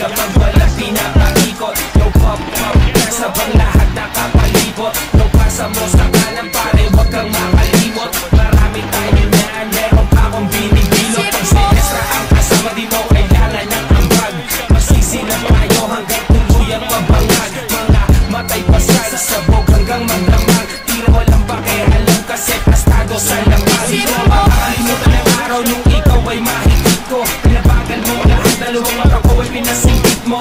kapag wala pinapakikot. No pop pop, nasa bang lahat nakapalibot. No pasa mo sa kanan pare, wag kang makalimot. Marami tayo niyan, meron pa akong binibilot. Pag sinestra ang kasama, di mo kailangan ng ambag. Magsisinap tayo hanggang tuluyang mabangag. Mga matay pasal, sabog hanggang magdamag. Tira walang pakialam kasi pastado sa lamang. Di mo makakalimutan ang araw nung ikaw ay mahigit ko. Pinabagal mo lahat, dalawang mata ko ay pinasingkit mo.